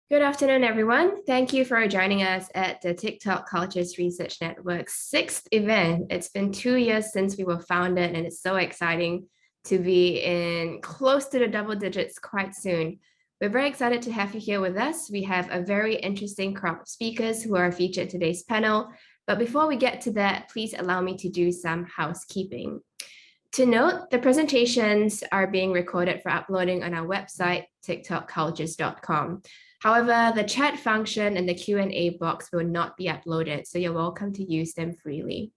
Good afternoon, everyone. Thank you for joining us at the TikTok Cultures Research Network's 6th event. It's been 2 years since we were founded, and it's so exciting to be in close to the double digits quite soon. We're very excited to have you here with us. We have a very interesting crop of speakers who are featured in today's panel. But before we get to that, please allow me to do some housekeeping. To note, the presentations are being recorded for uploading on our website, tiktokcultures.com. However, the chat function and the Q&A box will not be uploaded, so you're welcome to use them freely.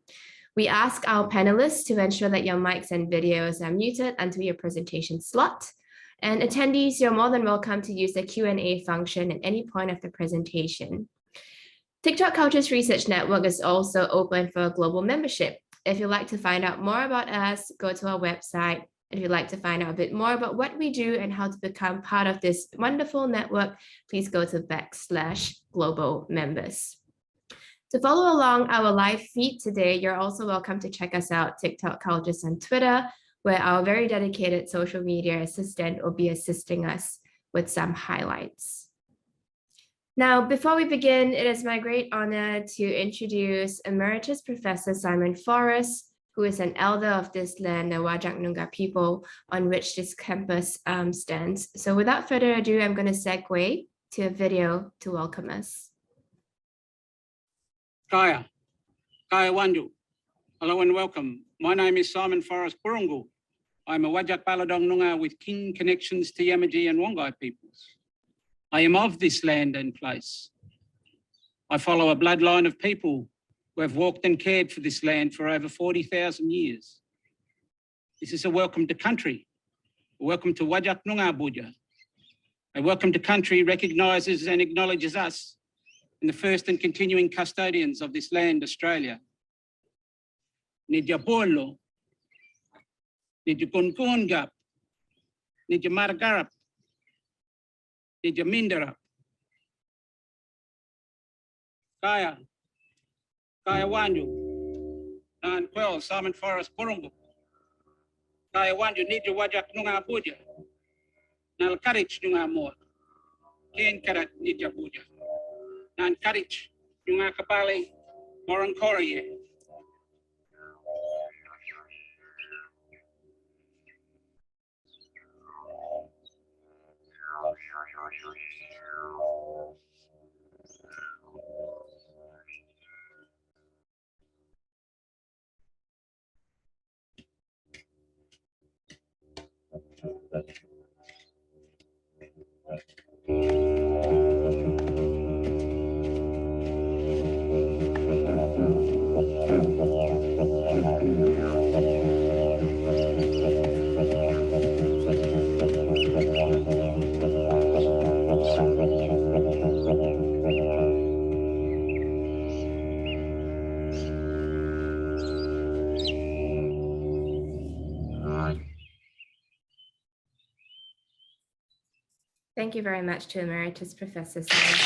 We ask our panelists to ensure that your mics and videos are muted until your presentation slot. And attendees, you're more than welcome to use the Q&A function at any point of the presentation. TikTok Cultures Research Network is also open for global membership. If you'd like to find out more about us, go to our website. If you'd like to find out a bit more about what we do and how to become part of this wonderful network, please go to /global members. To follow along our live feed today, you're also welcome to check us out, TikTok Cultures on Twitter, where our very dedicated social media assistant will be assisting us with some highlights. Now, before we begin, it is my great honor to introduce Emeritus Professor Simon Forrest, who is an elder of this land, the Whadjuk Noongar people, on which this campus stands. So without further ado, I'm going to segue to a video to welcome us. Kaya Wanju. Hello and welcome. My name is Simon Forrest Burungu. I'm a Whadjuk Baladong Noongar with kin connections to Yamaji and Wongai peoples. I am of this land and place. I follow a bloodline of people who have walked and cared for this land for over 40,000 years. This is a welcome to country, a welcome to Whadjuk Noongar Buja. A welcome to country recognises and acknowledges us and the first and continuing custodians of this land, Australia. Nidja Polo, Nidja Kunkungap, Nidja Margarap, Nidja Mindarap. Kaya Wanju, and Quell, Simon Forrest Burungu. Kaya Wanju, Nidja Whadjuk Noongar Buja. Nal Karich Noongar Moor. Ken Karat Nidja Buja. Nan Karich Noongar Kapali, Moran Korea. Thank you very much to Emeritus Professor Simon.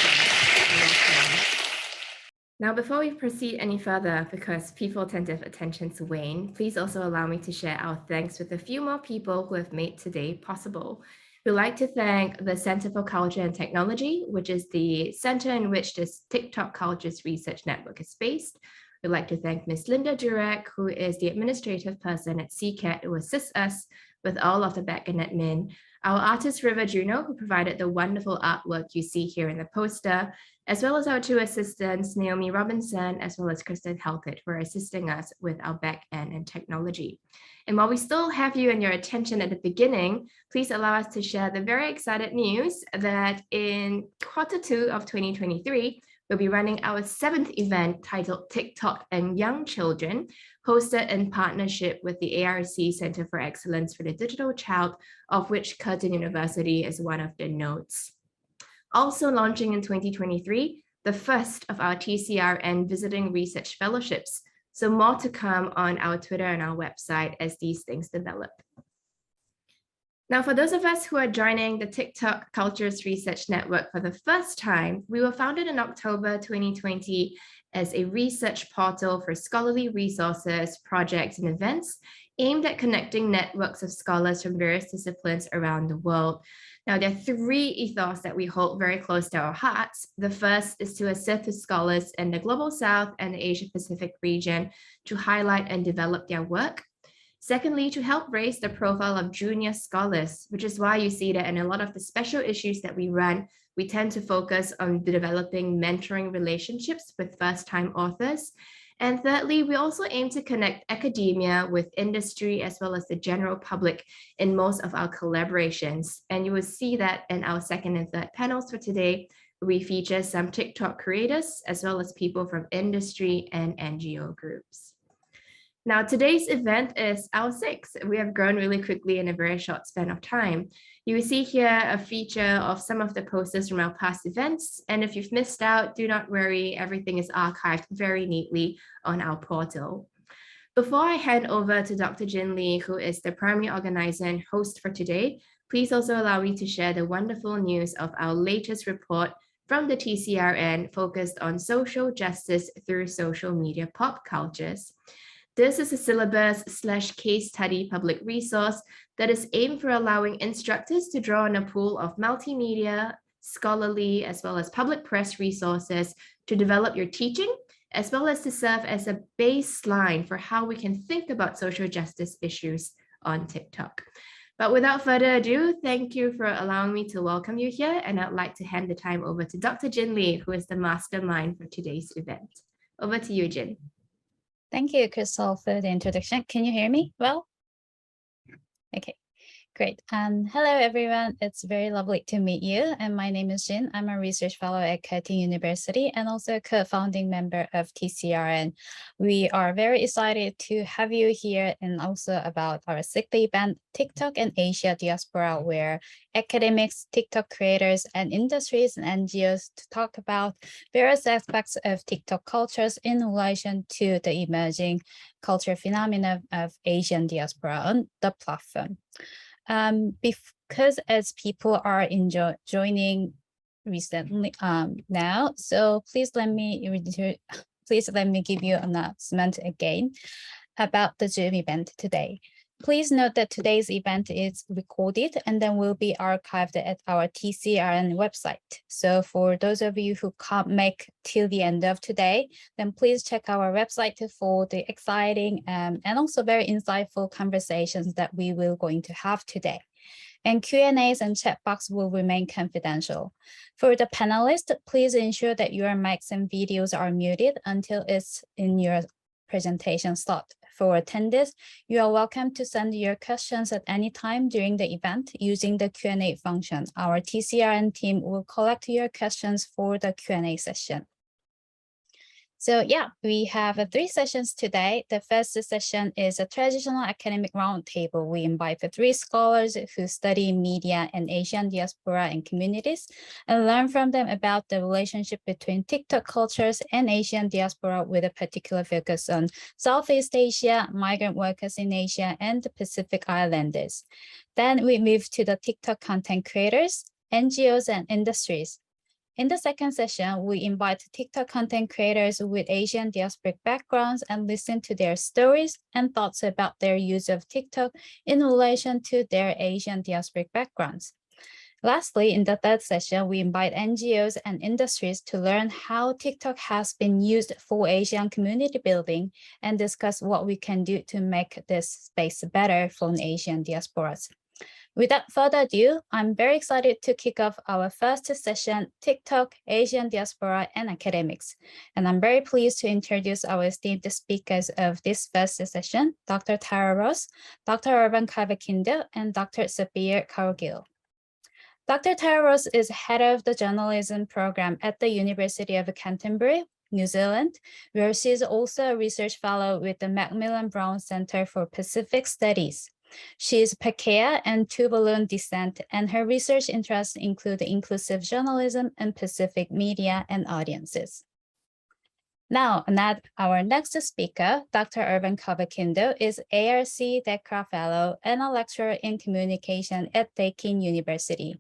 Now, before we proceed any further, because people tend to have attention to wane, please also allow me to share our thanks with a few more people who have made today possible. We'd like to thank the Center for Culture and Technology, which is the center in which this TikTok Cultures Research Network is based. We'd like to thank Ms. Linda Durek, who is the administrative person at CCAT, who assists us with all of the back-end admin. Our artist River Juno, who provided the wonderful artwork you see here in the poster, as well as our two assistants, Naomi Robinson, as well as Kristen Halkett, who are assisting us with our back-end and technology. And while we still have you and your attention at the beginning, please allow us to share the very excited news that in Q2 of 2023, we'll be running our 7th event titled TikTok and Young Children, hosted in partnership with the ARC Center for Excellence for the Digital Child, of which Curtin University is one of the nodes. Also launching in 2023, the first of our TCRN Visiting Research Fellowships. So more to come on our Twitter and our website as these things develop. Now, for those of us who are joining the TikTok Cultures Research Network for the first time, we were founded in October 2020 as a research portal for scholarly resources, projects, and events aimed at connecting networks of scholars from various disciplines around the world. Now, there are three ethos that we hold very close to our hearts. The first is to assist with scholars in the Global South and the Asia Pacific region to highlight and develop their work. Secondly, to help raise the profile of junior scholars, which is why you see that in a lot of the special issues that we run, we tend to focus on developing mentoring relationships with first-time authors. And thirdly, we also aim to connect academia with industry as well as the general public in most of our collaborations. And you will see that in our second and third panels for today, we feature some TikTok creators as well as people from industry and NGO groups. Now, today's event is our sixth. We have grown really quickly in a very short span of time. You will see here a feature of some of the posters from our past events. And if you've missed out, do not worry, everything is archived very neatly on our portal. Before I hand over to Dr. Jin Lee, who is the primary organizer and host for today, please also allow me to share the wonderful news of our latest report from the TCRN focused on social justice through social media pop cultures. This is a syllabus/case study public resource that is aimed for allowing instructors to draw on a pool of multimedia, scholarly, as well as public press resources to develop your teaching, as well as to serve as a baseline for how we can think about social justice issues on TikTok. But without further ado, thank you for allowing me to welcome you here, and I'd like to hand the time over to Dr. Jin Lee, who is the mastermind for today's event. Over to you, Jin. Thank you, Crystal, for the introduction. Can you hear me well? Okay, great. Hello, everyone. It's very lovely to meet you. And my name is Jin. I'm a research fellow at Curtin University and also a co-founding member of TCRN. We are very excited to have you here and also about our sixth event, TikTok and Asia Diaspora, where academics, TikTok creators, and industries and NGOs to talk about various aspects of TikTok cultures in relation to the emerging culture phenomena of Asian diaspora on the platform. Because as people are joining recently now, so please let me give you an announcement again about the Zoom event today. Please note that today's event is recorded and then will be archived at our TCRN website. So for those of you who can't make till the end of today, then please check our website for the exciting and also very insightful conversations that we will going to have today. And Q&As and chat box will remain confidential. For the panelists, please ensure that your mics and videos are muted until it's in your presentation slot. For attendees, you are welcome to send your questions at any time during the event using the Q&A function. Our TCRN team will collect your questions for the Q&A session. So yeah, we have 3 sessions today. The first session is a traditional academic roundtable. We invite 3 scholars who study media and Asian diaspora and communities and learn from them about the relationship between TikTok cultures and Asian diaspora with a particular focus on Southeast Asia, migrant workers in Asia, and the Pacific Islanders. Then we move to the TikTok content creators, NGOs, and industries. In the second session, we invite TikTok content creators with Asian diasporic backgrounds and listen to their stories and thoughts about their use of TikTok in relation to their Asian diasporic backgrounds. Lastly, in the third session, we invite NGOs and industries to learn how TikTok has been used for Asian community building and discuss what we can do to make this space better for Asian diasporas. Without further ado, I'm very excited to kick off our first session, TikTok, Asian Diaspora, and Academics. And I'm very pleased to introduce our esteemed speakers of this first session, Dr. Tara Ross, Dr. Urban Carver-Kindle, and Dr. Sabir Cargill. Dr. Tara Ross is head of the journalism program at the University of Canterbury, New Zealand, where she is also a research fellow with the Macmillan Brown Center for Pacific Studies. She is Pakeha and Tuvaluan descent, and her research interests include inclusive journalism and Pacific media and audiences. Now, our next speaker, Dr. Urban Kabakindo, is ARC DECRA Fellow and a lecturer in communication at Deakin University.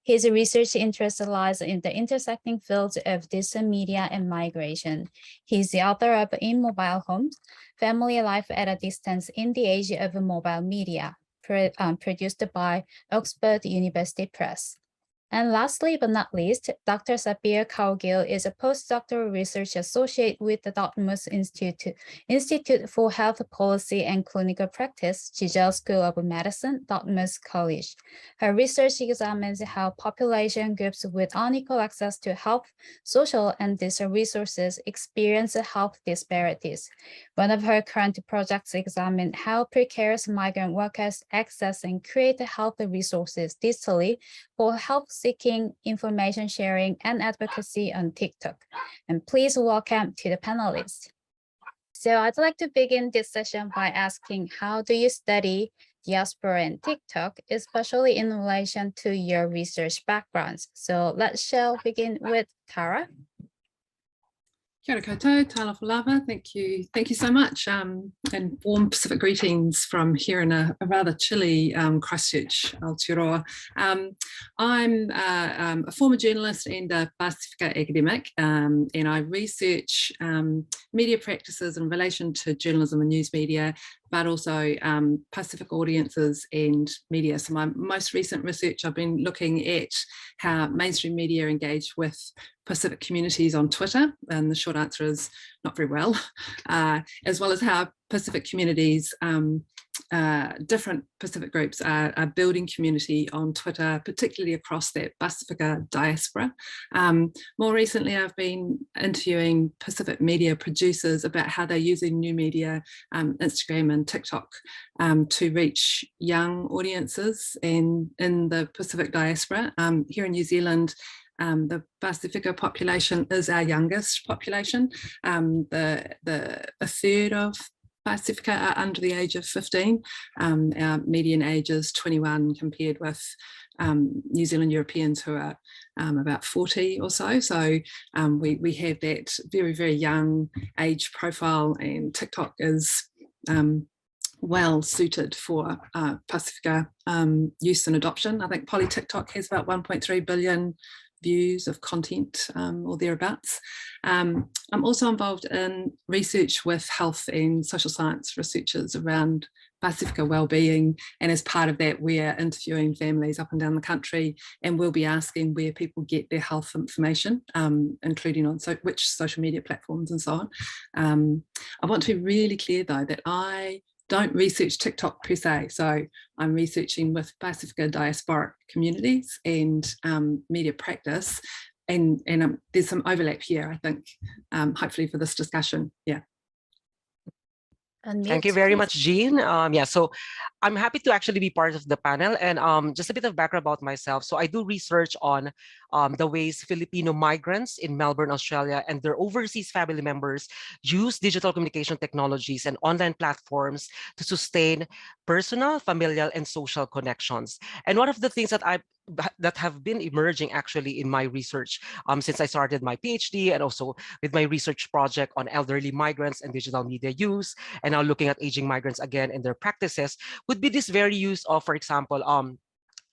His research interest lies in the intersecting fields of digital media and migration. He's the author of In Mobile Homes, Family Life at a Distance in the Age of Mobile Media, produced by Oxford University Press. And lastly, but not least, Dr. Sapir Kaugil is a postdoctoral research associate with the Dartmouth Institute for Health Policy and Clinical Practice, Giselle School of Medicine, Dartmouth College. Her research examines how population groups with unequal access to health, social, and digital resources experience health disparities. One of her current projects examines how precarious migrant workers access and create health resources digitally for health-seeking, information sharing, and advocacy on TikTok. And please welcome to the panelists. So I'd like to begin this session by asking, how do you study diaspora and TikTok, especially in relation to your research backgrounds? So shall begin with Tara. Kia ora koutou, talofa lava. Thank you so much, and warm Pacific greetings from here in a rather chilly Christchurch, Aotearoa. I'm a former journalist and a Pacifica academic, and I research media practices in relation to journalism and news media, but also Pacific audiences and media. So my most recent research, I've been looking at how mainstream media engage with Pacific communities on Twitter, and the short answer is not very well, as well as how Pacific communities, different Pacific groups are building community on Twitter, particularly across that Pacifica diaspora. More recently, I've been interviewing Pacific media producers about how they're using new media, Instagram and TikTok, to reach young audiences in the Pacific diaspora. Here in New Zealand, the Pacifica population is our youngest population. A third of Pacifica are under the age of 15. Our median age is 21 compared with New Zealand Europeans who are about 40 or so. So we have that very, very young age profile, and TikTok is well suited for Pacifica use and adoption. I think Poly TikTok has about 1.3 billion views of content or thereabouts. I'm also involved in research with health and social science researchers around Pacifica wellbeing, and as part of that we're interviewing families up and down the country, and we'll be asking where people get their health information, including on which social media platforms and so on. I want to be really clear though that I don't research TikTok per se. So I'm researching with Pacifica diasporic communities and media practice, and there's some overlap here, I think, hopefully for this discussion. Yeah. Thank you very much, Jean. Yeah, so I'm happy to actually be part of the panel, and just a bit of background about myself. So I do research on the ways Filipino migrants in Melbourne, Australia, and their overseas family members use digital communication technologies and online platforms to sustain personal, familial, and social connections. And one of the things that have been emerging actually in my research since I started my PhD, and also with my research project on elderly migrants and digital media use, and now looking at aging migrants again and their practices, would be this very use of, for example,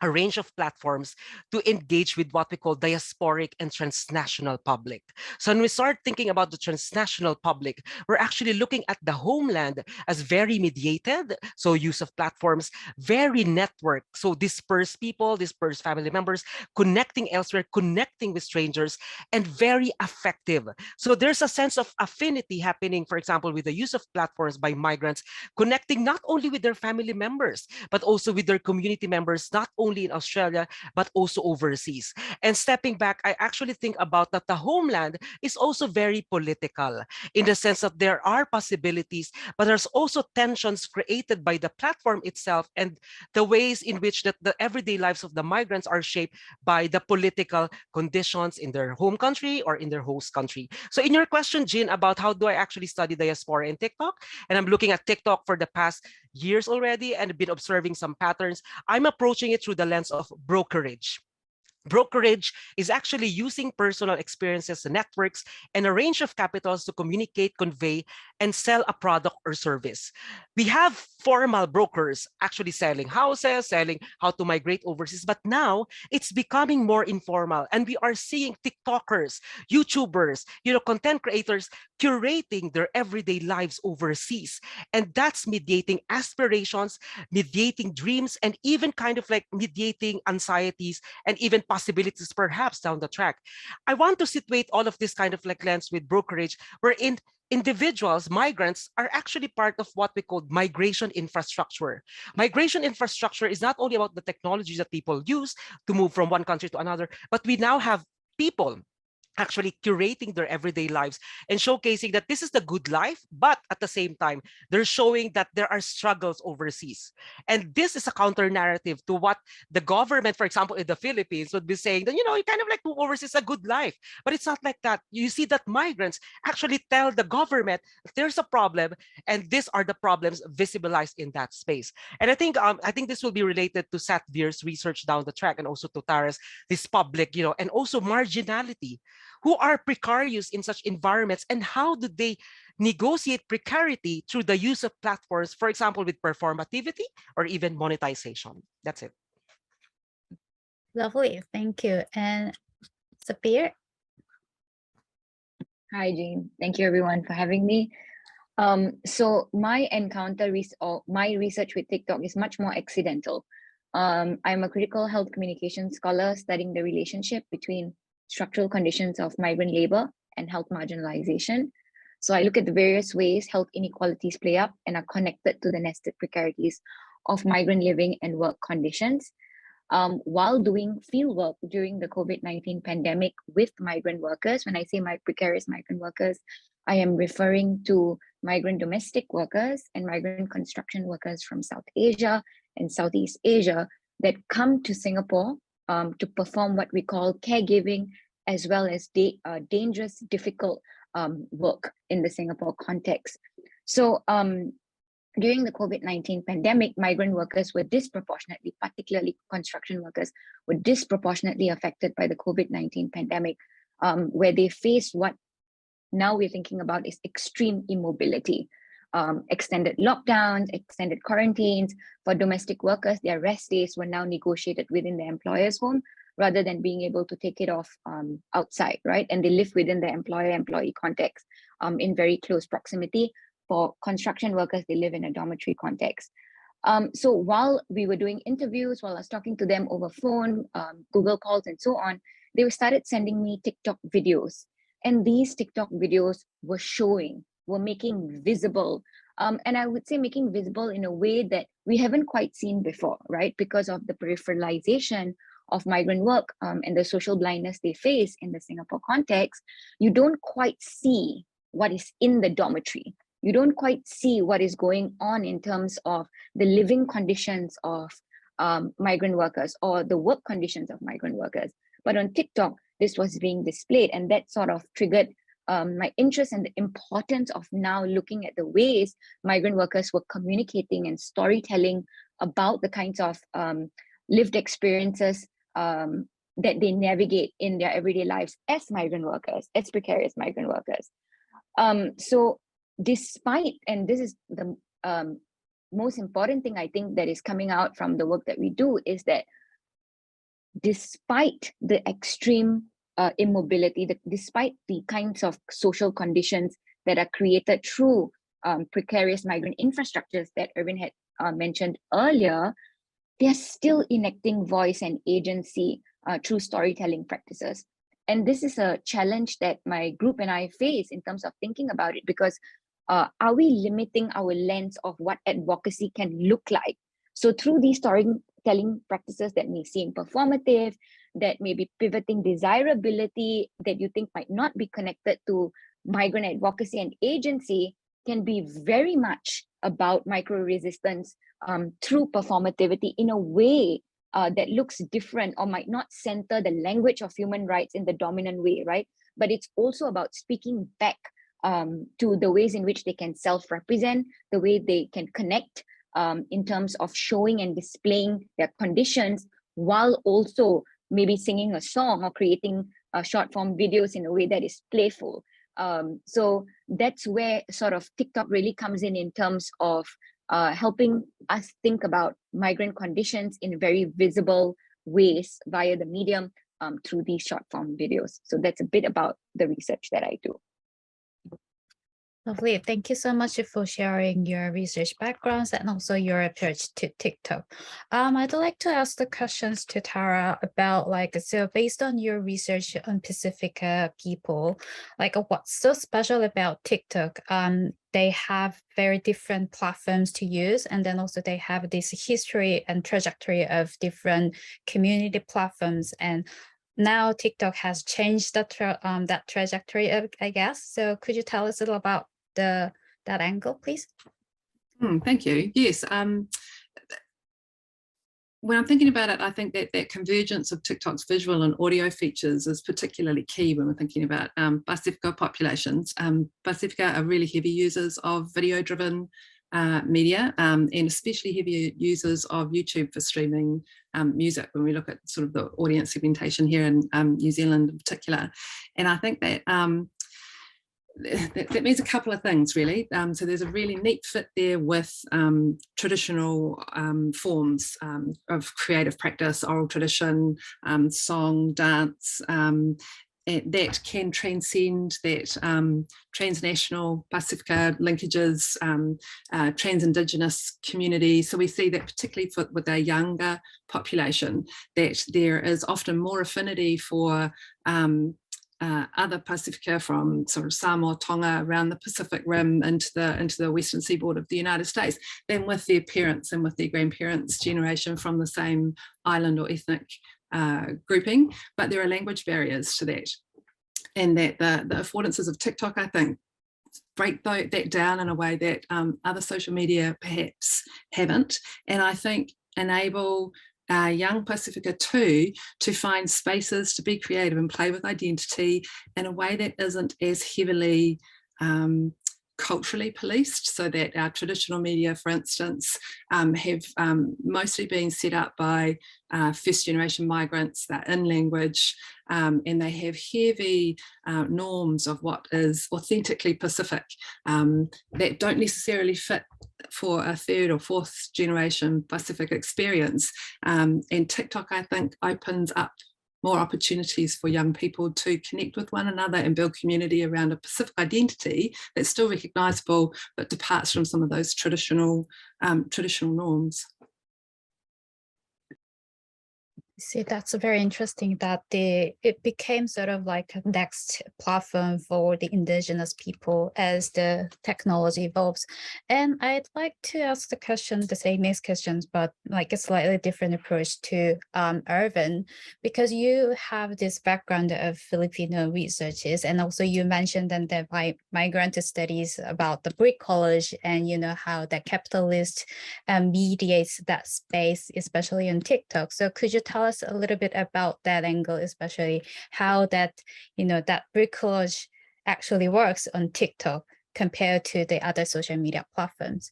a range of platforms to engage with what we call diasporic and transnational public. So when we start thinking about the transnational public, we're actually looking at the homeland as very mediated, so use of platforms, very networked, so dispersed people, dispersed family members, connecting elsewhere, connecting with strangers, and very effective. So there's a sense of affinity happening, for example, with the use of platforms by migrants, connecting not only with their family members, but also with their community members, not only in Australia, but also overseas. And stepping back, I actually think about that the homeland is also very political, in the sense that there are possibilities, but there's also tensions created by the platform itself and the ways in which that the everyday lives of the migrants are shaped by the political conditions in their home country or in their host country. So in your question, Jean, about how do I actually study diaspora in TikTok, and I'm looking at TikTok for the past years already and been observing some patterns, I'm approaching it through the lens of brokerage. Brokerage is actually using personal experiences, networks, and a range of capitals to communicate, convey, and sell a product or service. We have formal brokers actually selling houses, selling how to migrate overseas, but now it's becoming more informal, and we are seeing TikTokers, YouTubers, content creators curating their everyday lives overseas. And that's mediating aspirations, mediating dreams, and even kind of like mediating anxieties and even possibilities perhaps down the track. I want to situate all of this kind of like lens with brokerage, wherein individuals, migrants, are actually part of what we call migration infrastructure. Migration infrastructure is not only about the technologies that people use to move from one country to another, but we now have people actually curating their everyday lives and showcasing that this is the good life, but at the same time, they're showing that there are struggles overseas. And this is a counter narrative to what the government, for example, in the Philippines would be saying that, you kind of like move overseas a good life, but it's not like that. You see that migrants actually tell the government there's a problem, and these are the problems visibilized in that space. And I think this will be related to Satvir's research down the track, and also to Tara's, this public, and also marginality. Who are precarious in such environments, and how do they negotiate precarity through the use of platforms, for example, with performativity or even monetization? That's it. Lovely, thank you. And Sapir? Hi, Jane. Thank you everyone for having me. So my encounter my research with TikTok is much more accidental. I'm a critical health communication scholar studying the relationship between structural conditions of migrant labor and health marginalization. So I look at the various ways health inequalities play up and are connected to the nested precarities of migrant living and work conditions. While doing fieldwork during the COVID-19 pandemic with migrant workers, when I say precarious migrant workers, I am referring to migrant domestic workers and migrant construction workers from South Asia and Southeast Asia that come to Singapore to perform what we call caregiving, as well as dangerous, difficult work in the Singapore context. So during the COVID-19 pandemic, migrant workers were disproportionately, particularly construction workers, were disproportionately affected by the COVID-19 pandemic, where they faced what now we're thinking about is extreme immobility. Extended lockdowns, extended quarantines. For domestic workers, their rest days were now negotiated within their employer's home rather than being able to take it off outside, right? And they live within the employer-employee context in very close proximity. For construction workers, they live in a dormitory context. So while we were doing interviews, while I was talking to them over phone, Google calls and so on, they started sending me TikTok videos. And these TikTok videos were making visible, and I would say making visible in a way that we haven't quite seen before, right? Because of the peripheralization of migrant work and the social blindness they face in the Singapore context, you don't quite see what is in the dormitory. You don't quite see what is going on in terms of the living conditions of migrant workers or the work conditions of migrant workers. But on TikTok, this was being displayed, and that sort of triggered my interest in the importance of now looking at the ways migrant workers were communicating and storytelling about the kinds of lived experiences that they navigate in their everyday lives as migrant workers, as precarious migrant workers. So despite, and this is the most important thing I think that is coming out from the work that we do, is that despite the extreme immobility, despite the kinds of social conditions that are created through precarious migrant infrastructures that Irvin had mentioned earlier, they are still enacting voice and agency through storytelling practices. And this is a challenge that my group and I face in terms of thinking about it, because are we limiting our lens of what advocacy can look like? So through these storytelling practices that may seem performative, that may be pivoting desirability, that you think might not be connected to migrant advocacy and agency, can be very much about micro-resistance through performativity in a way that looks different, or might not center the language of human rights in the dominant way, right? But it's also about speaking back to the ways in which they can self-represent, the way they can connect in terms of showing and displaying their conditions, while also maybe singing a song or creating short form videos in a way that is playful. So that's where sort of TikTok really comes in terms of helping us think about migrant conditions in very visible ways via the medium through these short form videos. So that's a bit about the research that I do. Lovely. Thank you so much for sharing your research backgrounds and also your approach to TikTok. I'd like to ask the questions to Tara about so based on your research on Pacifica people, what's so special about TikTok? They have very different platforms to use, and then also they have this history and trajectory of different community platforms. And now TikTok has changed that trajectory, I guess. So could you tell us a little about that angle, please? Thank you. Yes. When I'm thinking about it, I think that convergence of TikTok's visual and audio features is particularly key when we're thinking about Pacifica populations. Pacifica are really heavy users of video-driven media, and especially heavy users of YouTube for streaming music when we look at sort of the audience segmentation here in New Zealand in particular. And I think that that means a couple of things, really. So there's a really neat fit there with traditional forms of creative practice, oral tradition, song, dance, that can transcend that transnational Pacifica linkages, trans-Indigenous community. So we see that particularly with our younger population, that there is often more affinity for other Pacifica from sort of Samoa, Tonga, around the Pacific Rim into the western seaboard of the United States than with their parents and with their grandparents' generation from the same island or ethnic grouping. But there are language barriers to that, and that the affordances of TikTok, I think, break that down in a way that other social media perhaps haven't, and I think enable young Pacifica too to find spaces to be creative and play with identity in a way that isn't as heavily culturally policed, so that our traditional media, for instance, have mostly been set up by first generation migrants. They're in language, and they have heavy norms of what is authentically Pacific that don't necessarily fit for a third or fourth generation Pacific experience. And TikTok, I think, opens up more opportunities for young people to connect with one another and build community around a Pacific identity that's still recognizable, but departs from some of those traditional norms. See, that's very interesting that it became sort of like a next platform for the indigenous people as the technology evolves. And I'd like to ask the question, the same next questions, but like a slightly different approach to Irvin, because you have this background of Filipino researches, and also you mentioned that the migrant studies about the brick college, and you know how the capitalist mediates that space, especially on TikTok. So could you tell us a little bit about that angle, especially how that, you know, that bricolage actually works on TikTok compared to the other social media platforms?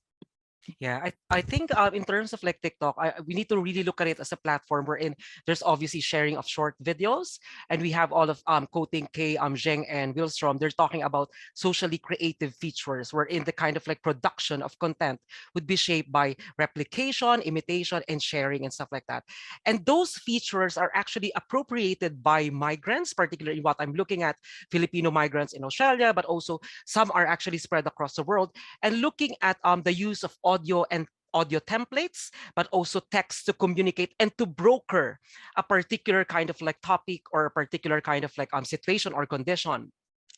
Yeah, I think in terms of like TikTok, we need to really look at it as a platform wherein there's obviously sharing of short videos, and we have all of quoting Kay, Zheng, and Wilstrom. They're talking about socially creative features wherein the kind of like production of content would be shaped by replication, imitation, and sharing and stuff like that. And those features are actually appropriated by migrants, particularly what I'm looking at, Filipino migrants in Australia, but also some are actually spread across the world. And looking at the use of audio and audio templates, but also text to communicate and to broker a particular kind of like topic or a particular kind of like situation or condition.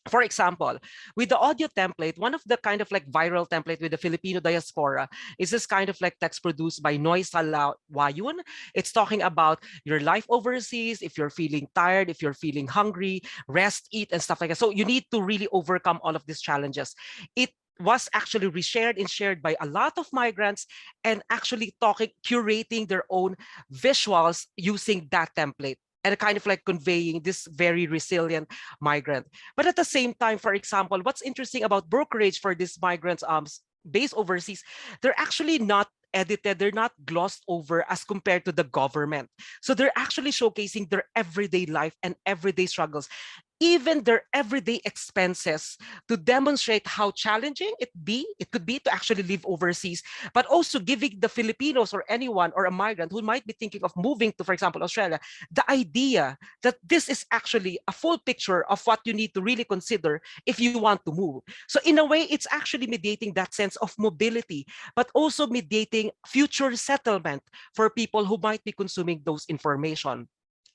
For example, with the audio template, one of the kind of like viral template with the Filipino diaspora is this kind of like text produced by Noy Salawayun. It's talking about your life overseas, if you're feeling tired, if you're feeling hungry, rest, eat, and stuff like that. So you need to really overcome all of these challenges. It was actually reshared and shared by a lot of migrants, and actually curating their own visuals using that template, and kind of like conveying this very resilient migrant. But at the same time, for example, what's interesting about brokerage for these migrants based overseas, they're actually not edited, they're not glossed over as compared to the government. So they're actually showcasing their everyday life and everyday struggles, even their everyday expenses, to demonstrate how challenging it could be to actually live overseas, but also giving the Filipinos or anyone or a migrant who might be thinking of moving to, for example, Australia, the idea that this is actually a full picture of what you need to really consider if you want to move. So in a way, it's actually mediating that sense of mobility, but also mediating future settlement for people who might be consuming those information.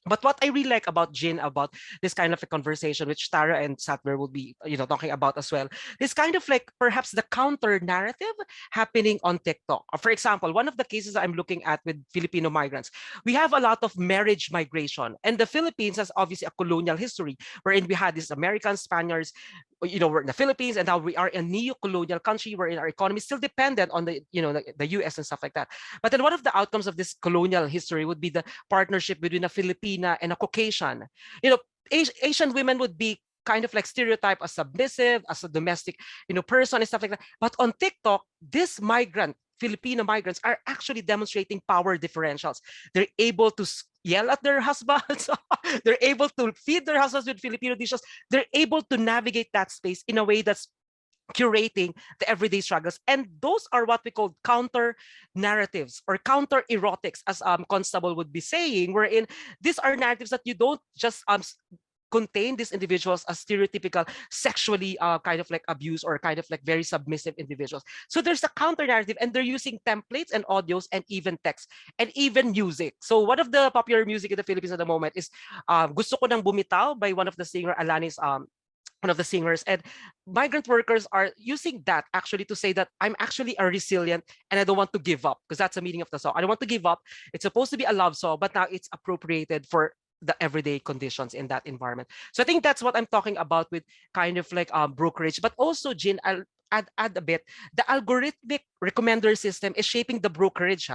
But what I really like about Jin, about this kind of a conversation, which Tara and Satver will be, talking about as well, is kind of like perhaps the counter narrative happening on TikTok. For example, one of the cases I'm looking at with Filipino migrants, we have a lot of marriage migration, and the Philippines has obviously a colonial history wherein we had these Americans, Spaniards, we're in the Philippines, and now we are a neo-colonial country wherein our economy is still dependent on the US and stuff like that. But then one of the outcomes of this colonial history would be the partnership between a Filipina and a Caucasian. Asian women would be kind of like stereotyped as submissive, as a domestic, person and stuff like that. But on TikTok, this Filipino migrants are actually demonstrating power differentials. They're able to yell at their husbands. They're able to feed their husbands with Filipino dishes. They're able to navigate that space in a way that's curating the everyday struggles. And those are what we call counter narratives or counter erotics, as Constable would be saying, wherein these are narratives that you don't just contain these individuals as stereotypical sexually kind of like abused or kind of like very submissive individuals. So there's a counter narrative, and they're using templates and audios and even text and even music. So one of the popular music in the Philippines at the moment is Gusto Ko Nang Bumitaw by one of the singer, Alanis, one of the singers. And migrant workers are using that actually to say that I'm actually a resilient and I don't want to give up, because that's the meaning of the song. I don't want to give up. It's supposed to be a love song, but now it's appropriated for the everyday conditions in that environment. So I think that's what I'm talking about with kind of like brokerage. But also, Jin, I'll add a bit, the algorithmic recommender system is shaping the brokerage,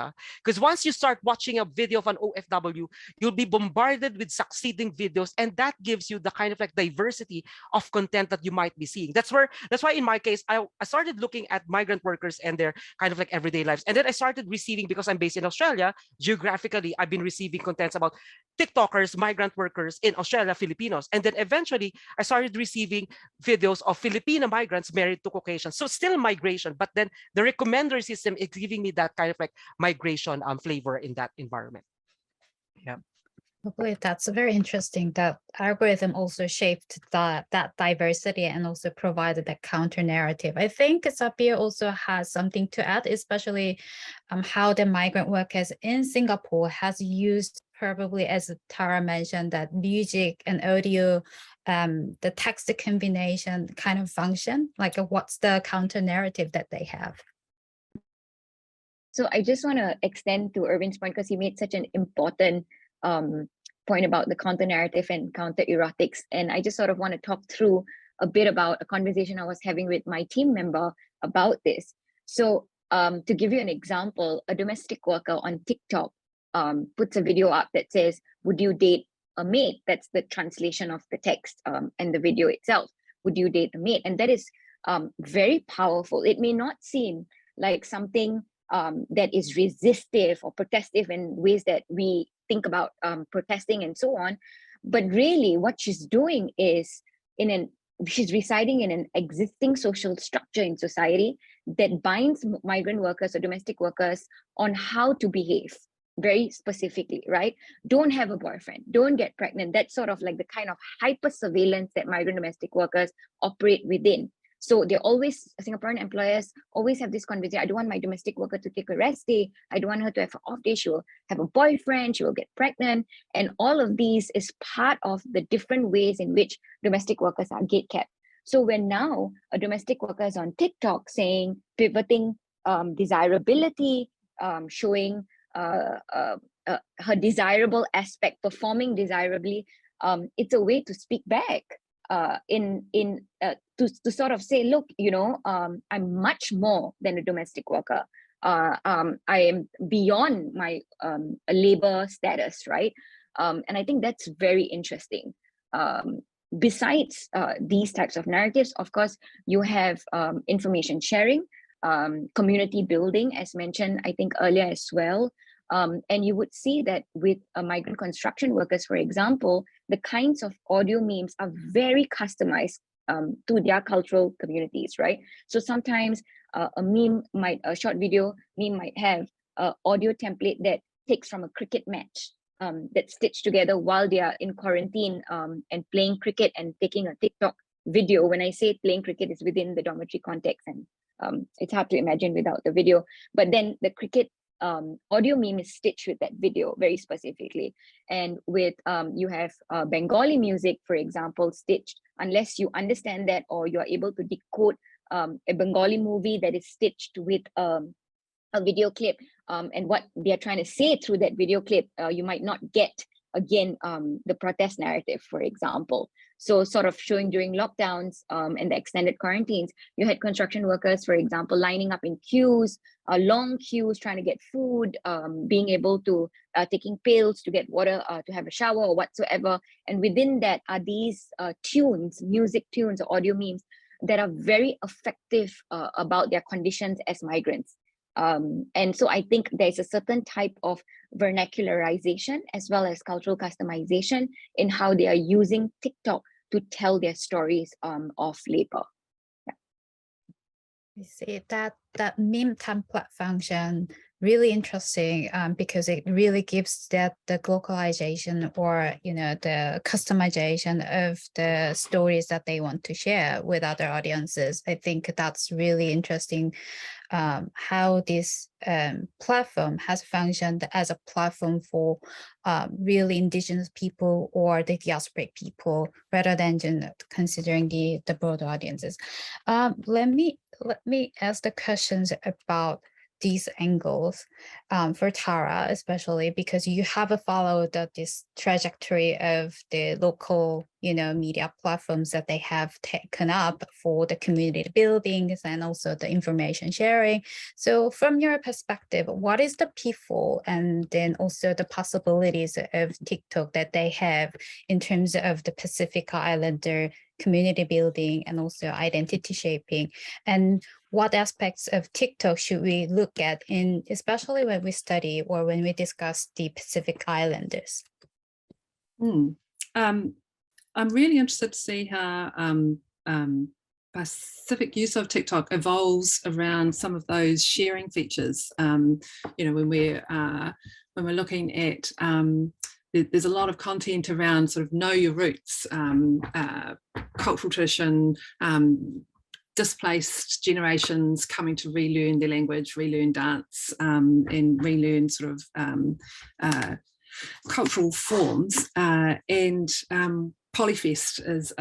because once you start watching a video of an OFW, you'll be bombarded with succeeding videos, and that gives you the kind of like diversity of content that you might be seeing. That's why in my case, I started looking at migrant workers and their kind of like everyday lives, and then I started receiving, because I'm based in Australia, geographically I've been receiving contents about TikTokers, migrant workers in Australia, Filipinos, and then eventually I started receiving videos of Filipino migrants married to Caucasians. So still migration, but then the recommender system is giving me that kind of like migration flavor in that environment. Yeah. I believe that's very interesting, that algorithm also shaped that diversity and also provided that counter narrative. I think Sapir also has something to add, especially how the migrant workers in Singapore has used, probably as Tara mentioned, that music and audio, the text combination kind of function, like what's the counter narrative that they have? So I just want to extend to Irvin's point, because he made such an important point about the counter narrative and counter erotics. And I just sort of want to talk through a bit about a conversation I was having with my team member about this. So to give you an example, a domestic worker on TikTok puts a video up that says, "Would you date a maid?" That's the translation of the text and the video itself. Would you date a maid? And that is very powerful. It may not seem like something that is resistive or protestive in ways that we think about protesting and so on, but really what she's doing is she's residing in an existing social structure in society that binds migrant workers or domestic workers on how to behave very specifically, right? Don't have a boyfriend, don't get pregnant. That's sort of like the kind of hyper surveillance that migrant domestic workers operate within. So they're always, Singaporean employers always have this conversation. I don't want my domestic worker to take a rest day. I don't want her to have an off day. She will have a boyfriend. She will get pregnant. And all of these is part of the different ways in which domestic workers are gatekept. So when now a domestic worker is on TikTok saying, pivoting desirability, showing her desirable aspect, performing desirably, it's a way to speak back. To sort of say, look, I'm much more than a domestic worker. I am beyond my labor status, right? And I think that's very interesting. Besides these types of narratives, of course, you have information sharing. community building, as mentioned, I think earlier as well. And you would see that with migrant construction workers, for example, the kinds of audio memes are very customized to their cultural communities, right? So sometimes a short video meme might have an audio template that takes from a cricket match that's stitched together while they are in quarantine and playing cricket and taking a TikTok video. When I say playing cricket, it's within the dormitory context, and it's hard to imagine without the video. But then the cricket audio meme is stitched with that video very specifically. And with you have Bengali music, for example, stitched, unless you understand that or you're able to decode a Bengali movie that is stitched with a video clip and what they're trying to say through that video clip, you might not get, again, the protest narrative, for example. So sort of showing during lockdowns and the extended quarantines, you had construction workers, for example, lining up in queues, long queues, trying to get food, being able to, taking pills to get water, to have a shower or whatsoever. And within that are these tunes, music tunes or audio memes that are very effective about their conditions as migrants. And so I think there's a certain type of vernacularization as well as cultural customization in how they are using TikTok to tell their stories of labor. I see that meme template function really interesting because it really gives that the localization or the customization of the stories that they want to share with other audiences. I think that's really interesting how this platform has functioned as a platform for really indigenous people or the diasporic people rather than considering the broader audiences. Let me ask the questions about these angles for Tara, especially because you have followed this trajectory of the local, media platforms that they have taken up for the community buildings and also the information sharing. So from your perspective, what is the pitfall and then also the possibilities of TikTok that they have in terms of the Pacific Islander community building and also identity shaping? And what aspects of TikTok should we look at in, especially when we study or when we discuss the Pacific Islanders? I'm really interested to see how Pacific use of TikTok evolves around some of those sharing features. When we're looking at there's a lot of content around sort of know your roots, cultural tradition, displaced generations coming to relearn their language, relearn dance, and relearn sort of cultural forms. And Polyfest is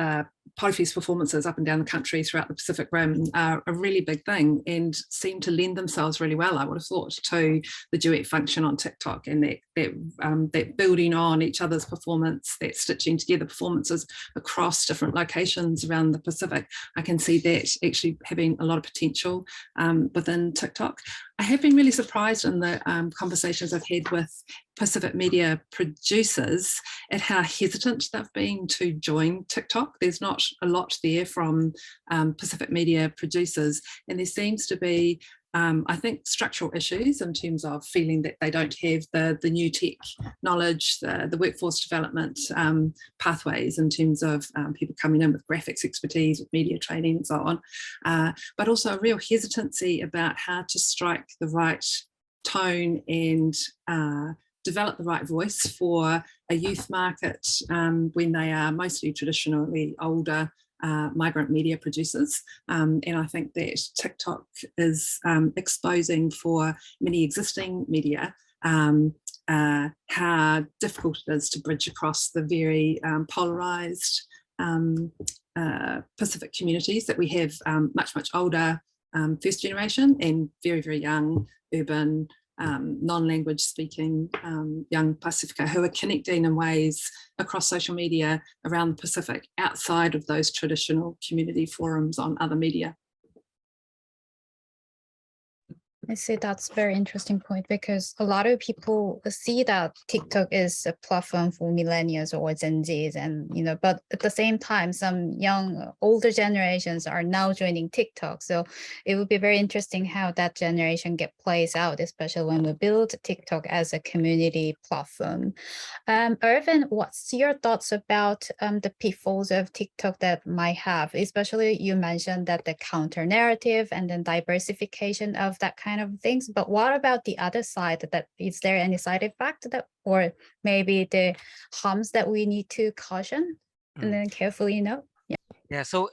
Polyfest performances up and down the country throughout the Pacific Rim are a really big thing and seem to lend themselves really well, I would have thought, to the duet function on TikTok, and that building on each other's performance, that stitching together performances across different locations around the Pacific. I can see that actually having a lot of potential within TikTok. I have been really surprised in the conversations I've had with Pacific media producers at how hesitant they've been to join TikTok. There's not a lot there from Pacific media producers, and there seems to be I think structural issues in terms of feeling that they don't have the new tech knowledge, the workforce development pathways in terms of people coming in with graphics expertise, with media training and so on, but also a real hesitancy about how to strike the right tone and develop the right voice for a youth market when they are mostly traditionally older migrant media producers. And I think that TikTok is exposing for many existing media how difficult it is to bridge across the very polarized Pacific communities that we have, much older first generation and very, very young urban non-language speaking young Pacifica who are connecting in ways across social media around the Pacific outside of those traditional community forums on other media. I see that's a very interesting point because a lot of people see that TikTok is a platform for millennials or Gen Zs, and but at the same time, some young, older generations are now joining TikTok. So it would be very interesting how that generation plays out, especially when we build TikTok as a community platform. Irvin, what's your thoughts about the pitfalls of TikTok that might have? Especially you mentioned that the counter narrative and then diversification of that kind of things. But what about the other side? That is there any side effect that, or maybe the harms that we need to caution and then carefully note? Yeah, so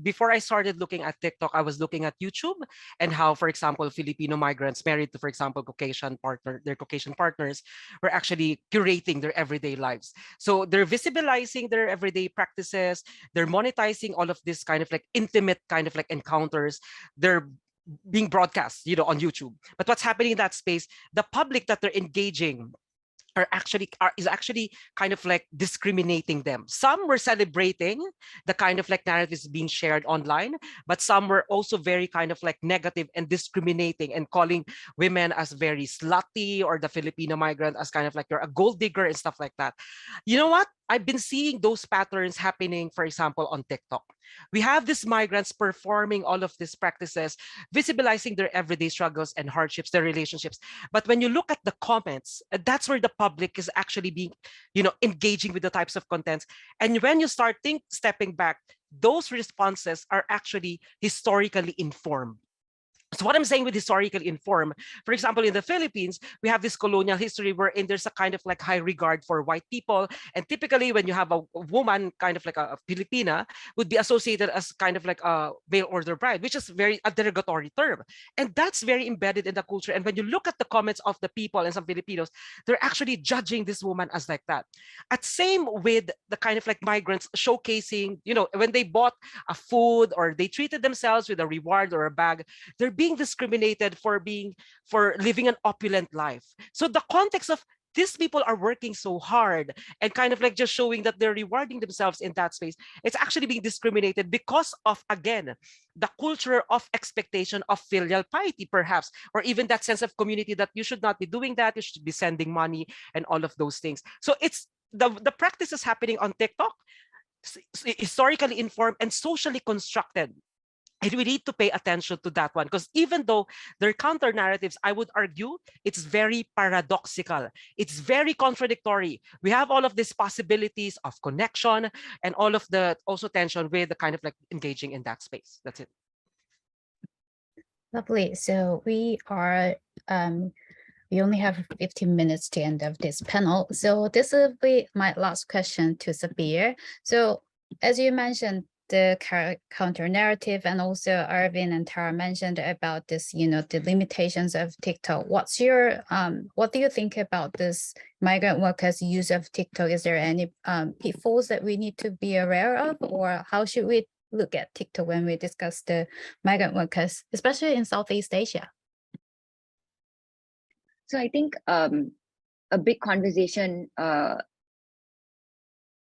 before I started looking at TikTok, I was looking at YouTube and how, for example, Filipino migrants married to, for example, their Caucasian partners were actually curating their everyday lives. So they're visibilizing their everyday practices, they're monetizing all of this kind of like intimate kind of like encounters. They're being broadcast, on YouTube. But what's happening in that space, the public that they're engaging is actually kind of like discriminating them. Some were celebrating the kind of like narratives being shared online, but some were also very kind of like negative and discriminating and calling women as very slutty, or the Filipino migrant as kind of like you're a gold digger and stuff like that. You know what? I've been seeing those patterns happening, for example, on TikTok. We have these migrants performing all of these practices, visibilizing their everyday struggles and hardships, their relationships. But when you look at the comments, that's where the public is actually being, engaging with the types of contents. And when you start stepping back, those responses are actually historically informed. So what I'm saying with historically informed, for example, in the Philippines, we have this colonial history wherein there's a kind of like high regard for white people. And typically when you have a woman, kind of like a Filipina, would be associated as kind of like a mail order bride, which is a derogatory term. And that's very embedded in the culture. And when you look at the comments of the people and some Filipinos, they're actually judging this woman as like that. At same with the kind of like migrants showcasing, when they bought a food or they treated themselves with a reward or a bag, they're being discriminated for living an opulent life. So the context of these people are working so hard and kind of like just showing that they're rewarding themselves in that space, it's actually being discriminated because of, again, the culture of expectation of filial piety, perhaps, or even that sense of community that you should not be doing that, you should be sending money and all of those things. So it's the practices happening on TikTok, historically informed and socially constructed. And we need to pay attention to that one, because even though they're counter narratives, I would argue it's very paradoxical. It's very contradictory. We have all of these possibilities of connection and all of the also tension with the kind of like engaging in that space. That's it. Lovely. So we only have 15 minutes to end of this panel. So this will be my last question to Sabir. So as you mentioned, the counter narrative, and also Arvin and Tara mentioned about this, the limitations of TikTok. What's your, what do you think about this migrant workers' use of TikTok? Is there any pitfalls that we need to be aware of, or how should we look at TikTok when we discuss the migrant workers, especially in Southeast Asia? So I think a big conversation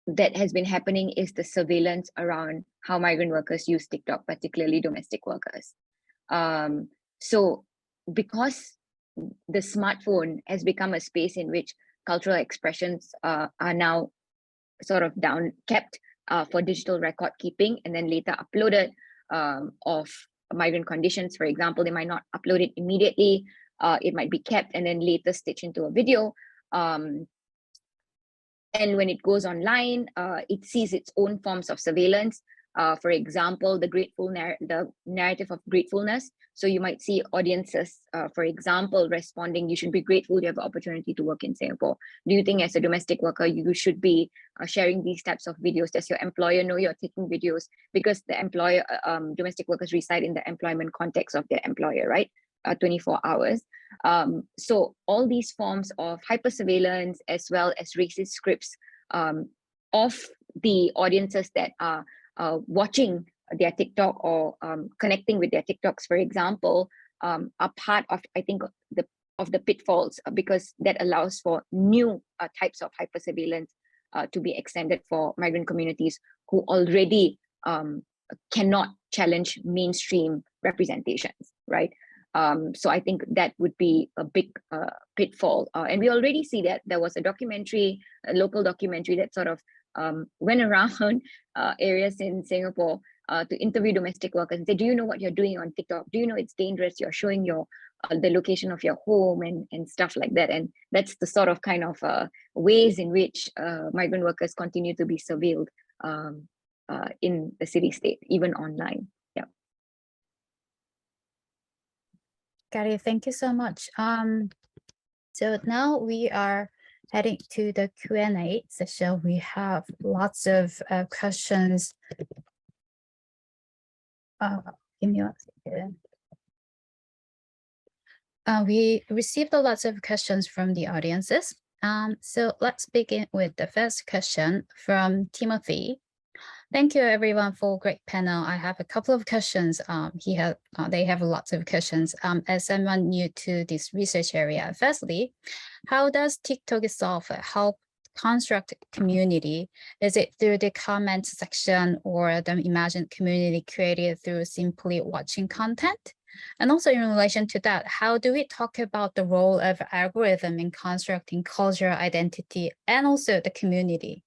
that has been happening is the surveillance around how migrant workers use TikTok, particularly domestic workers. So because the smartphone has become a space in which cultural expressions are now sort of kept for digital record keeping and then later uploaded of migrant conditions, for example, they might not upload it immediately. It might be kept and then later stitched into a video. And when it goes online, it sees its own forms of surveillance. For example, the narrative of gratefulness. So you might see audiences, for example, responding, you should be grateful you have the opportunity to work in Singapore. Do you think as a domestic worker, you should be sharing these types of videos? Does your employer know you're taking videos? Because the employer, domestic workers reside in the employment context of their employer, right? 24 hours. So all these forms of hyper-surveillance as well as racist scripts of the audiences that are watching their TikTok or connecting with their TikToks, for example, are part of, I think, the pitfalls, because that allows for new types of hyper-surveillance to be extended for migrant communities who already cannot challenge mainstream representations, right? So I think that would be a big pitfall. And we already see that there was a documentary, a local documentary that sort of went around areas in Singapore to interview domestic workers and say, do you know what you're doing on TikTok? Do you know it's dangerous? You're showing your the location of your home and stuff like that. And that's the sort of kind of ways in which migrant workers continue to be surveilled in the city-state, even online. Yeah. Gary, thank you so much. So now we are heading to the Q&A session. We have lots of questions. Give me 1 second. We received lots of questions from the audiences. So let's begin with the first question from Timothy. Thank you everyone for a great panel. I have a couple of questions. They have lots of questions. As someone new to this research area, firstly, how does TikTok itself help construct community? Is it through the comment section or the imagined community created through simply watching content? And also in relation to that, how do we talk about the role of algorithm in constructing cultural identity and also the community?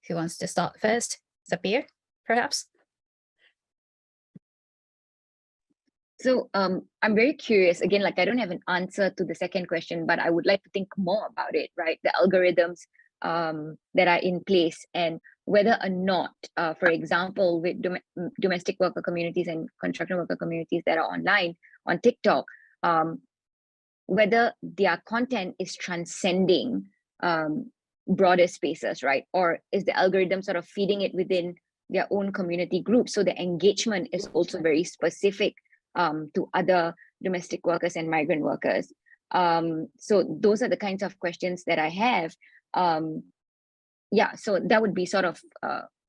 Who wants to start first? Sabir, perhaps? So I'm very curious, again, like I don't have an answer to the second question, but I would like to think more about it, right? The algorithms that are in place and whether or not, for example, with domestic worker communities and construction worker communities that are online on TikTok, whether their content is transcending broader spaces, right? Or is the algorithm sort of feeding it within their own community group? So the engagement is also very specific to other domestic workers and migrant workers. So those are the kinds of questions that I have. Yeah, so that would be sort of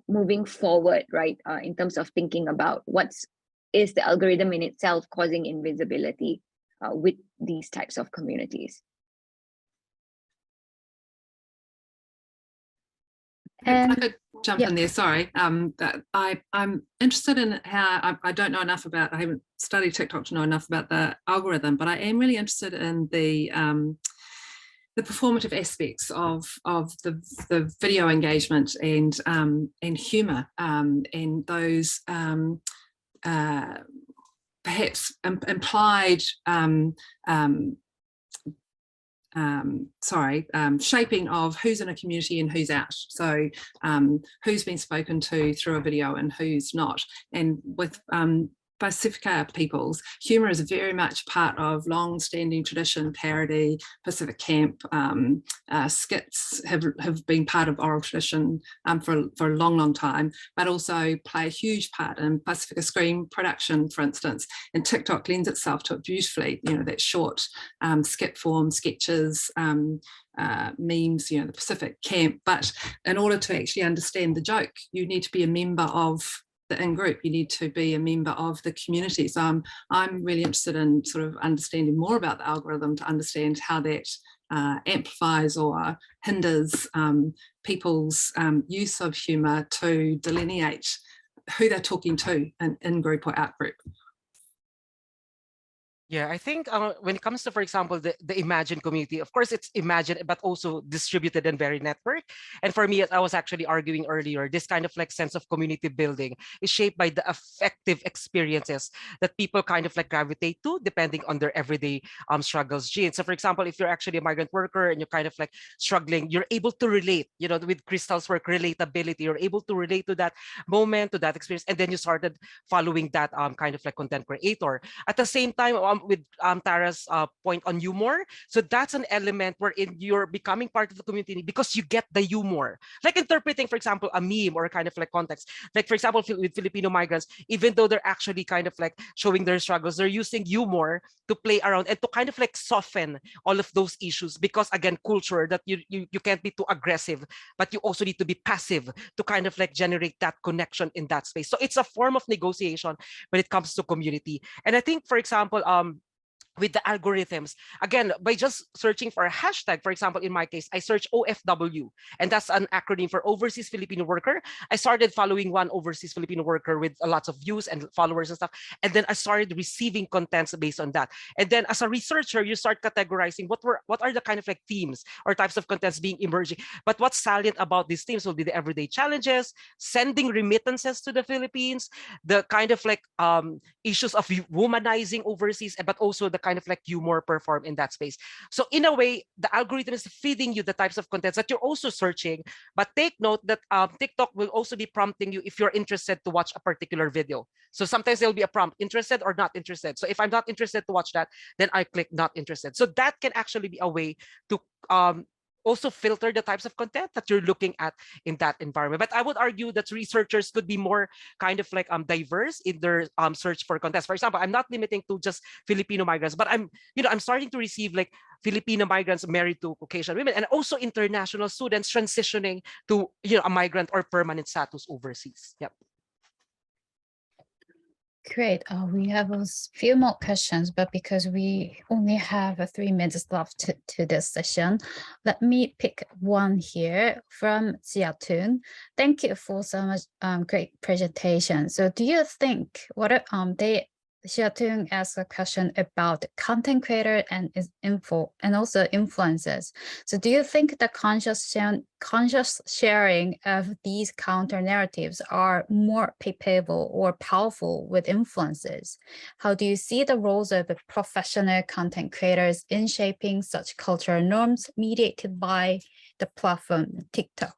moving forward, right? In terms of thinking about is the algorithm in itself causing invisibility with these types of communities. If I could jump in there, sorry. That I'm interested in how, I don't know enough about, I haven't studied TikTok to know enough about the algorithm, but I am really interested in the performative aspects of the video engagement and humor and those perhaps implied shaping of who's in a community and who's out. So who's been spoken to through a video and who's not. And with Pacifica peoples, humour is very much part of long-standing tradition, parody, Pacific Camp, skits have been part of oral tradition for a long, long time, but also play a huge part in Pacifica Screen production, for instance. And TikTok lends itself to it beautifully, you know, that short skit form, sketches, memes, you know, the Pacific Camp. But in order to actually understand the joke, you need to be a member of the in-group, you need to be a member of the community. So I'm really interested in sort of understanding more about the algorithm to understand how that amplifies or hinders people's use of humour to delineate who they're talking to in-group or out-group. Yeah, I think when it comes to, for example, the imagined community, of course, it's imagined, but also distributed and very network. And for me, as I was actually arguing earlier, this kind of like sense of community building is shaped by the affective experiences that people kind of like gravitate to, depending on their everyday struggles. So for example, if you're actually a migrant worker and you're kind of like struggling, you're able to relate, you know, with Crystal's work, relatability, you're able to relate to that moment, to that experience. And then you started following that kind of like content creator. At the same time, with Tara's point on humor. So that's an element wherein you're becoming part of the community because you get the humor. Like interpreting, for example, a meme or a kind of like context. Like, for example, with Filipino migrants, even though they're actually kind of like showing their struggles, they're using humor to play around and to kind of like soften all of those issues. Because again, culture, that you can't be too aggressive, but you also need to be passive to kind of like generate that connection in that space. So it's a form of negotiation when it comes to community. And I think, for example, with the algorithms. Again, by just searching for a hashtag, for example, in my case, I search OFW, and that's an acronym for Overseas Filipino Worker. I started following one overseas Filipino worker with lots of views and followers and stuff. And then I started receiving contents based on that. And then as a researcher, you start categorizing what are the kind of like themes or types of contents being emerging. But what's salient about these themes will be the everyday challenges, sending remittances to the Philippines, the kind of like issues of womanizing overseas, but also the kind of like humor performed in that space. So in a way, the algorithm is feeding you the types of contents that you're also searching. But take note that TikTok will also be prompting you if you're interested to watch a particular video. So sometimes there'll be a prompt, interested or not interested. So if I'm not interested to watch that, then I click not interested. So that can actually be a way to also filter the types of content that you're looking at in that environment. But I would argue that researchers could be more kind of like diverse in their search for contents. For example, I'm not limiting to just Filipino migrants, but I'm starting to receive like Filipino migrants married to Caucasian women, and also international students transitioning to a migrant or permanent status overseas. Yep. Great. We have a few more questions, but because we only have 3 minutes left to this session, let me pick one here from Ziatun. Thank you for so much great presentation. So do you think Ziatun asked a question about content creator and also influencers. So do you think the conscious sharing of these counter narratives are more palpable or powerful with influencers? How do you see the roles of the professional content creators in shaping such cultural norms mediated by the platform TikTok?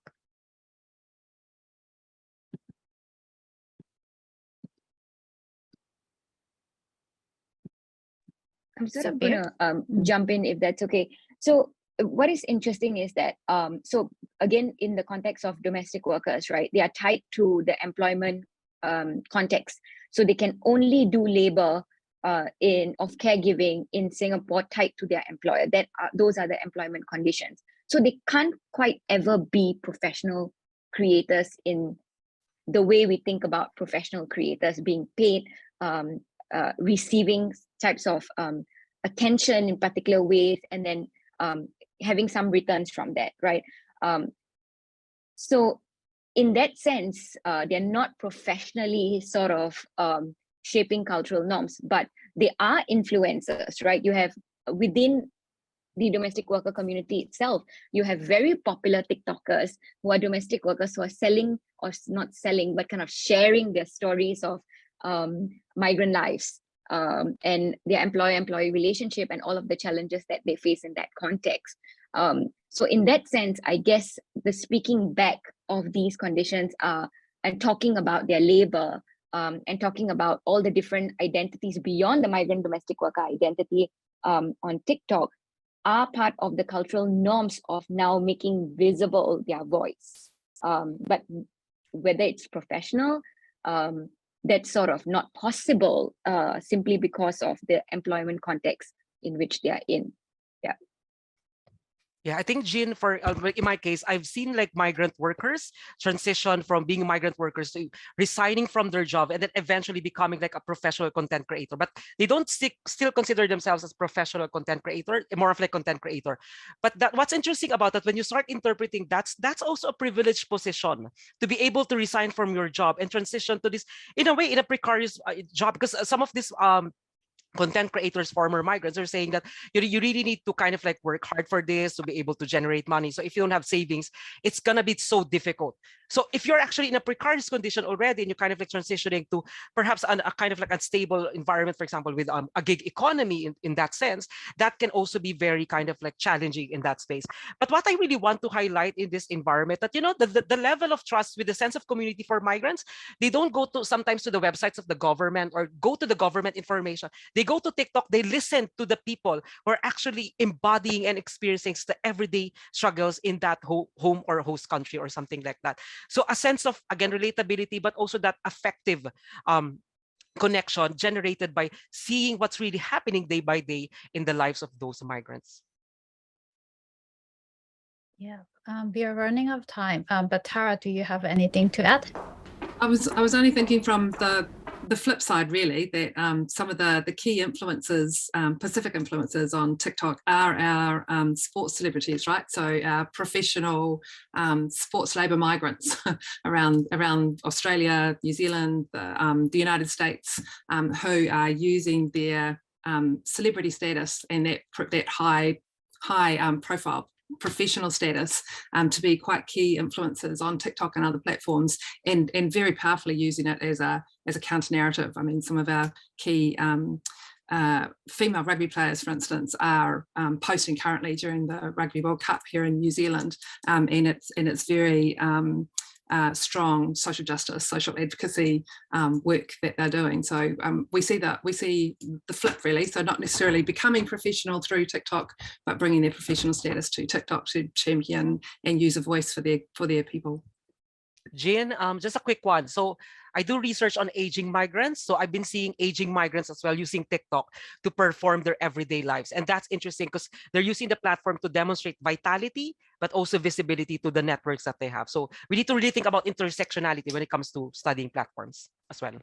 I'm sort of going to jump in, if that's okay. So what is interesting is that, so again, in the context of domestic workers, right, they are tied to the employment context. So they can only do labor of caregiving in Singapore tied to their employer. Those are the employment conditions. So they can't quite ever be professional creators in the way we think about professional creators being paid, receiving types of attention in particular ways, and then having some returns from that, right? So in that sense, they're not professionally sort of shaping cultural norms, but they are influencers, right? You have within the domestic worker community itself, you have very popular TikTokers who are domestic workers who are selling, or not selling, but kind of sharing their stories of migrant lives and their employer-employee relationship and all of the challenges that they face in that context. So in that sense, I guess the speaking back of these conditions and talking about their labor and talking about all the different identities beyond the migrant domestic worker identity on TikTok are part of the cultural norms of now making visible their voice. But whether it's professional, that's sort of not possible simply because of the employment context in which they are in. Yeah. Yeah, I think, Jean, for in my case, I've seen like migrant workers transition from being migrant workers to resigning from their job and then eventually becoming like a professional content creator. But they don't still consider themselves as professional content creator, more of like content creator. But what's interesting about that, when you start interpreting, that's also a privileged position to be able to resign from your job and transition to this, in a way, in a precarious job, because some of this content creators, former migrants, are saying that you really need to kind of like work hard for this to be able to generate money. So if you don't have savings, it's gonna be so difficult. So if you're actually in a precarious condition already and you're kind of like transitioning to perhaps a kind of like unstable environment, for example, with a gig economy in that sense, that can also be very kind of like challenging in that space. But what I really want to highlight in this environment, that the level of trust with the sense of community for migrants, they don't go to sometimes to the websites of the government or go to the government information. They go to TikTok, they listen to the people who are actually embodying and experiencing the everyday struggles in that home or host country or something like that. So a sense of, again, relatability, but also that affective connection generated by seeing what's really happening day by day in the lives of those migrants. Yeah, we are running out of time, but Tara, do you have anything to add? I was only thinking from the flip side, really, that some of the key influencers, Pacific influencers on TikTok are our sports celebrities, right? So our professional sports labour migrants around Australia, New Zealand, the United States, who are using their celebrity status and that high profile professional status to be quite key influencers on TikTok and other platforms, and very powerfully using it as a counter narrative. I mean, some of our key female rugby players, for instance, are posting currently during the Rugby World Cup here in New Zealand, and it's very strong social justice, social advocacy work that they're doing. So we see the flip, really. So not necessarily becoming professional through TikTok, but bringing their professional status to TikTok to champion and use a voice for their people. Jane, just a quick one. So I do research on aging migrants. So I've been seeing aging migrants as well using TikTok to perform their everyday lives. And that's interesting because they're using the platform to demonstrate vitality, but also visibility to the networks that they have. So we need to really think about intersectionality when it comes to studying platforms as well.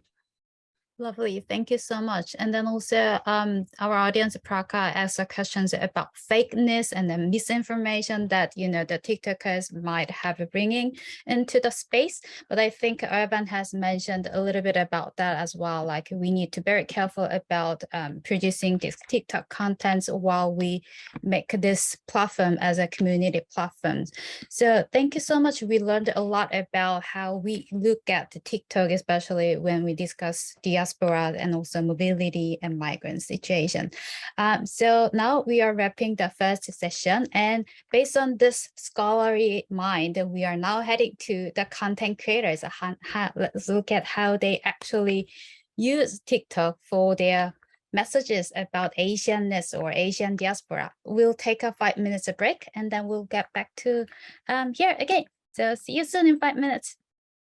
Lovely, thank you so much. And then also our audience, Praka, asked questions about fakeness and the misinformation that, you know, the TikTokers might have bringing into the space. But I think Urban has mentioned a little bit about that as well. Like we need to be very careful about producing this TikTok content while we make this platform as a community platform. So thank you so much. We learned a lot about how we look at the TikTok, especially when we discuss diaspora and also mobility and migrant situation. So now we are wrapping the first session, and based on this scholarly mind, we are now heading to the content creators. Let's look at how they actually use TikTok for their messages about Asianness or Asian diaspora. We'll take a 5 minutes break and then we'll get back to here again. So see you soon in 5 minutes.